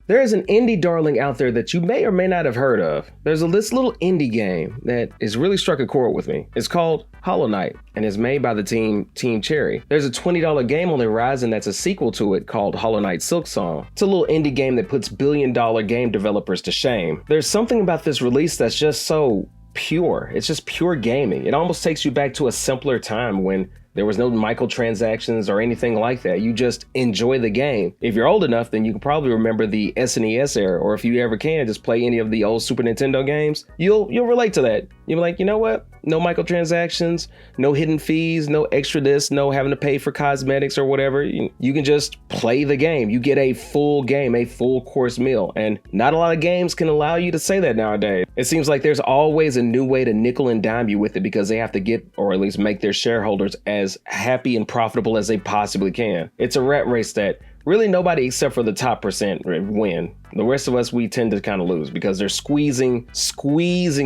There is an indie darling out there that you may or may not have heard of. There's this little indie game that has really struck a chord with me. It's called Hollow Knight and is made by the Team Cherry. There's a $20 game on the horizon that's a sequel to it called Hollow Knight Silksong. It's a little indie game that puts billion-dollar game developers to shame. There's something about this release that's just so pure. It's just pure gaming. It almost takes you back to a simpler time when there was no microtransactions or anything like that. You just enjoy the game. If you're old enough, then you can probably remember the SNES era, or if you ever can, just play any of the old Super Nintendo games. You'll relate to that. You'll be like, you know what? No microtransactions, no hidden fees, no extra this, no having to pay for cosmetics or whatever. You can just play the game. You get a full game, a full course meal. And not a lot of games can allow you to say that nowadays. It seems like there's always a new way to nickel and dime you with it because they have to get, or at least make their shareholders as happy and profitable as they possibly can. It's a rat race that really nobody except for the top percent win. The rest of us, we tend to kind of lose because they're squeezing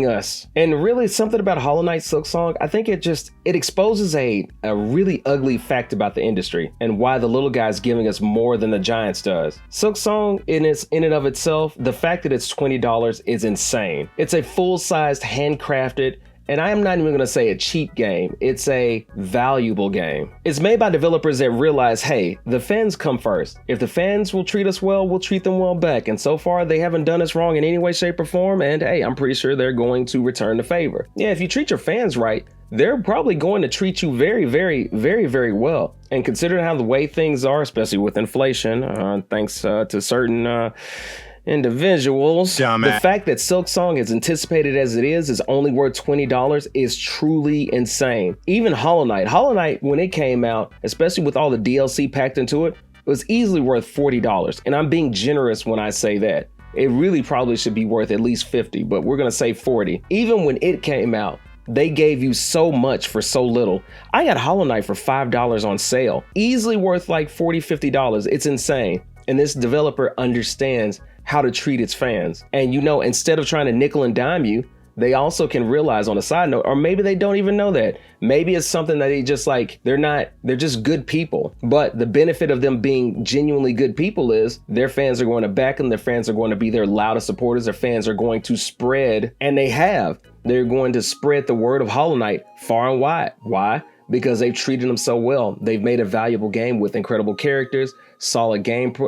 us. And really something about Hollow Knight Silksong, I think it exposes a really ugly fact about the industry and why the little guy's giving us more than the giants does. Silksong in and of itself, the fact that it's $20 is insane. It's a full-sized, handcrafted, and I am not even going to say a cheap game. It's a valuable game. It's made by developers that realize, hey, the fans come first. If the fans will treat us well, we'll treat them well back. And so far, they haven't done us wrong in any way, shape, or form. And hey, I'm pretty sure they're going to return the favor. Yeah, if you treat your fans right, they're probably going to treat you very, very, very, very well. And considering how the way things are, especially with inflation, thanks to certain individuals, the fact that Silksong is anticipated as it is only worth $20 is truly insane. Even Hollow Knight, when it came out, especially with all the DLC packed into it, was easily worth $40. And I'm being generous when I say that. It really probably should be worth at least $50, but we're gonna say $40. Even when it came out, they gave you so much for so little. I got Hollow Knight for $5 on sale, easily worth like $40, $50. It's insane. And this developer understands how to treat its fans. And instead of trying to nickel and dime you, they also can realize on a side note, or maybe they don't even know that. Maybe it's something that they just they're just good people. But the benefit of them being genuinely good people is their fans are going to back them. Their fans are going to be their loudest supporters. Their fans are going to spread, and they're going to spread the word of Hollow Knight far and wide. Why? Because they've treated them so well. They've made a valuable game with incredible characters, solid gameplay,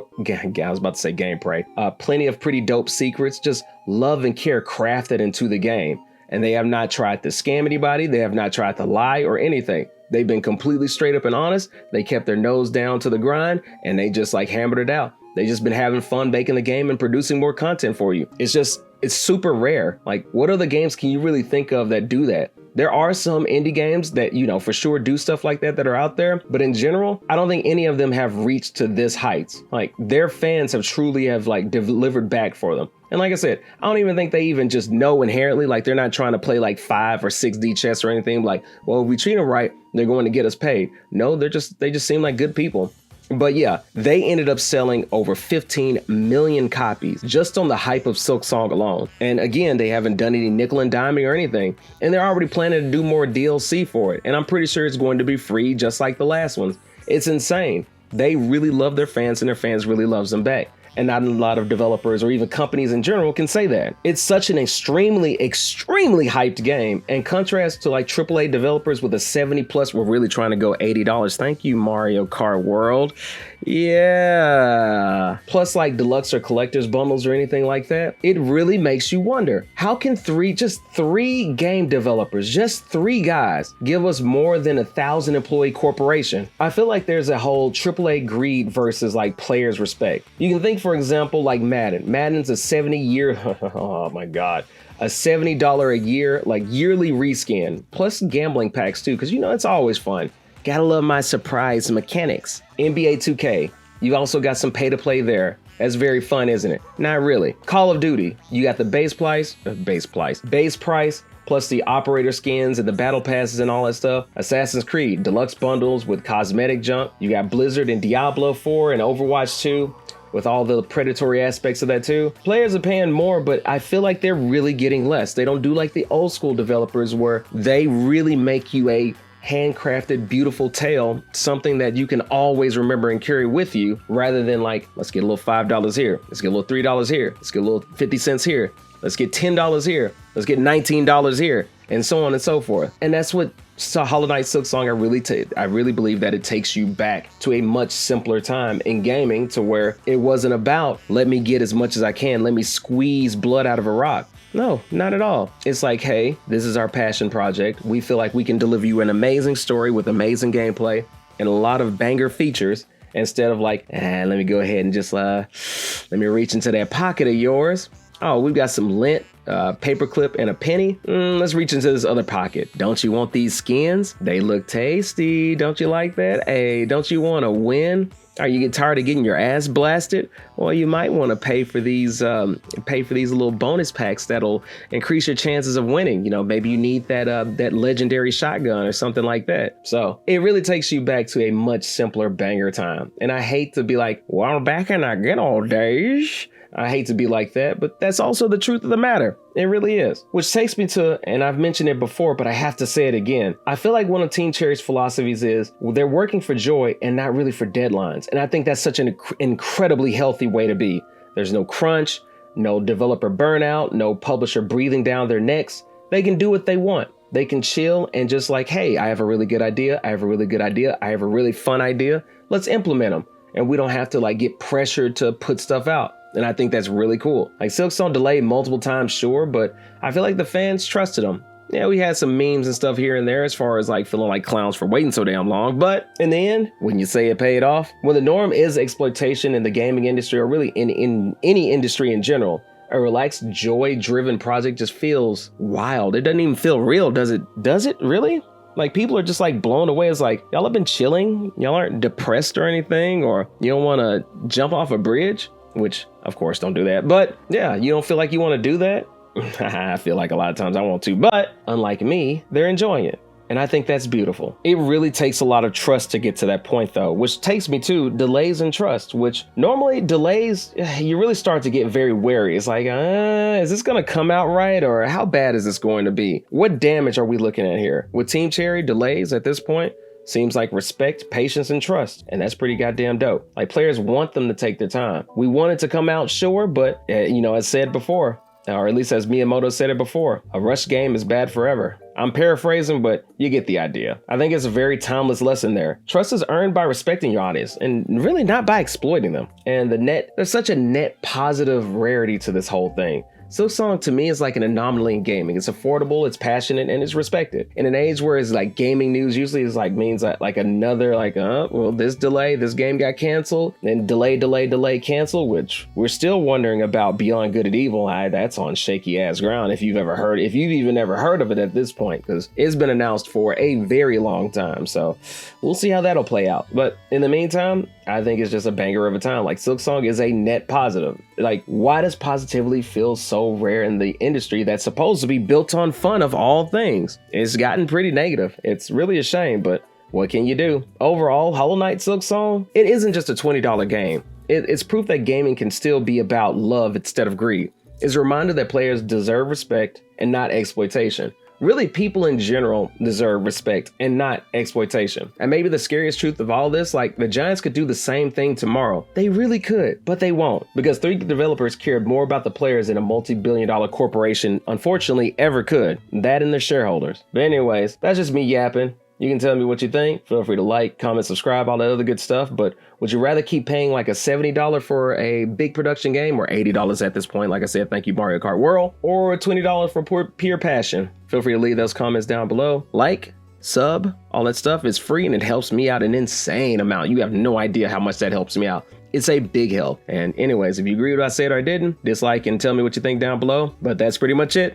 plenty of pretty dope secrets, just love and care crafted into the game. And they have not tried to scam anybody. They have not tried to lie or anything. They've been completely straight up and honest. They kept their nose down to the grind and they just hammered it out. They just been having fun making the game and producing more content for you. It's super rare. What other games can you really think of that do that? There are some indie games that, for sure do stuff like that are out there. But in general, I don't think any of them have reached to this heights. Their fans have truly delivered back for them. And like I said, I don't even think they even just know inherently, they're not trying to play 5 or 6D chess or anything. Well, if we treat them right, they're going to get us paid. No, they just seem like good people. But yeah, they ended up selling over 15 million copies just on the hype of Silksong alone. And again, they haven't done any nickel and diming or anything. And they're already planning to do more DLC for it. And I'm pretty sure it's going to be free just like the last ones. It's insane. They really love their fans and their fans really loves them back. And not a lot of developers or even companies in general can say that. It's such an extremely, extremely hyped game. And contrast to AAA developers with a 70 plus, we're really trying to go $80. Thank you, Mario Kart World. Yeah. Plus deluxe or collector's bundles or anything like that. It really makes you wonder, how can just three game developers, just 3 guys, give us more than 1,000 employee corporation? I feel like there's a whole AAA greed versus players respect. You can think, for example, Madden. Madden's a 70-year, oh my God, a $70 a year, yearly reskin, plus gambling packs too, because it's always fun. Gotta love my surprise mechanics. NBA 2K, you also got some pay to play there. That's very fun, isn't it? Not really. Call of Duty, you got the base price, plus the operator skins and the battle passes and all that stuff. Assassin's Creed, deluxe bundles with cosmetic junk. You got Blizzard and Diablo 4 and Overwatch 2. With all the predatory aspects of that too. Players are paying more, but I feel like they're really getting less. They don't do like the old school developers where they really make you a handcrafted, beautiful tale, something that you can always remember and carry with you, rather than like, let's get a little $5 here, let's get a little $3 here, let's get a little 50 cents here, let's get $10 here, let's get $19 here, and so on and so forth. And that's what Hollow Knight Silksong, I really believe that it takes you back to a much simpler time in gaming, to where it wasn't about, let me get as much as I can, let me squeeze blood out of a rock. No, not at all. It's like, hey, this is our passion project. We feel like we can deliver you an amazing story with amazing gameplay and a lot of banger features, instead of like, let me go ahead and just, let me reach into that pocket of yours. Oh, we've got some lint, paperclip, and a penny. Let's reach into this other pocket. Don't you want these skins? They look tasty. Don't you like that? Hey, don't you want to win? Are you get tired of getting your ass blasted? Well, you might want to pay for these little bonus packs that'll increase your chances of winning. You know, maybe you need that legendary shotgun or something like that. So it really takes you back to a much simpler banger time. And I hate to be like, well, back in the good old days. I hate to be like that, but that's also the truth of the matter. It really is. Which takes me to, and I've mentioned it before, but I have to say it again. I feel like one of Team Cherry's philosophies is they're working for joy and not really for deadlines. And I think that's such an incredibly healthy way to be. There's no crunch, no developer burnout, no publisher breathing down their necks. They can do what they want. They can chill and just like, hey, I have a really good idea. I have a really good idea. I have a really fun idea. Let's implement them. And we don't have to like get pressured to put stuff out. And I think that's really cool. Like Silksong delayed multiple times, sure, but I feel like the fans trusted him. Yeah, we had some memes and stuff here and there as far as like feeling like clowns for waiting so damn long. But in the end, wouldn't you say it paid off? When the norm is exploitation in the gaming industry, or really in any industry in general, a relaxed, joy-driven project just feels wild. It doesn't even feel real, does it? Does it really? Like people are just like blown away. It's like, y'all have been chilling? Y'all aren't depressed or anything? Or you don't want to jump off a bridge? Which, of course, don't do that. But yeah, you don't feel like you want to do that? I feel like a lot of times I want to. But unlike me, they're enjoying it. And I think that's beautiful. It really takes a lot of trust to get to that point, though, which takes me to delays and trust, which normally delays, you really start to get very wary. It's like, is this going to come out right? Or how bad is this going to be? What damage are we looking at here? With Team Cherry, delays at this point seems like respect, patience, and trust. And that's pretty goddamn dope. Like players want them to take their time. We want it to come out, sure, but as said before, or at least as Miyamoto said it before, a rushed game is bad forever. I'm paraphrasing, but you get the idea. I think it's a very timeless lesson there. Trust is earned by respecting your audience and really not by exploiting them. And there's such a net positive rarity to this whole thing. Silksong to me is like an anomaly in gaming. It's affordable, it's passionate, and it's respected. In an age where it's like gaming news usually is like means like another like, this game got canceled, and delay, cancel, which we're still wondering about Beyond Good and Evil. That's on shaky ass ground if you've even ever heard of it at this point, because it's been announced for a very long time. So we'll see how that'll play out. But in the meantime, I think it's just a banger of a time. Like Silksong is a net positive. Like, why does positivity feel so rare in the industry that's supposed to be built on fun of all things? It's gotten pretty negative. It's really a shame, but what can you do? Overall, Hollow Knight Silksong, it isn't just a $20 game. It's proof that gaming can still be about love instead of greed. It's a reminder that players deserve respect and not exploitation. Really, people in general deserve respect and not exploitation. And maybe the scariest truth of all this, like the Giants could do the same thing tomorrow. They really could, but they won't, because 3 developers cared more about the players than a multi-billion-dollar corporation unfortunately ever could. That and their shareholders. But anyways, that's just me yapping. You can tell me what you think. Feel free to like, comment, subscribe, all that other good stuff. But would you rather keep paying like a $70 for a big production game, or $80 at this point? Like I said, thank you, Mario Kart World, or $20 for pure passion? Feel free to leave those comments down below. Like, sub, all that stuff is free, and it helps me out an insane amount. You have no idea how much that helps me out. It's a big help. And anyways, if you agree with what I said or I didn't, dislike and tell me what you think down below. But that's pretty much it.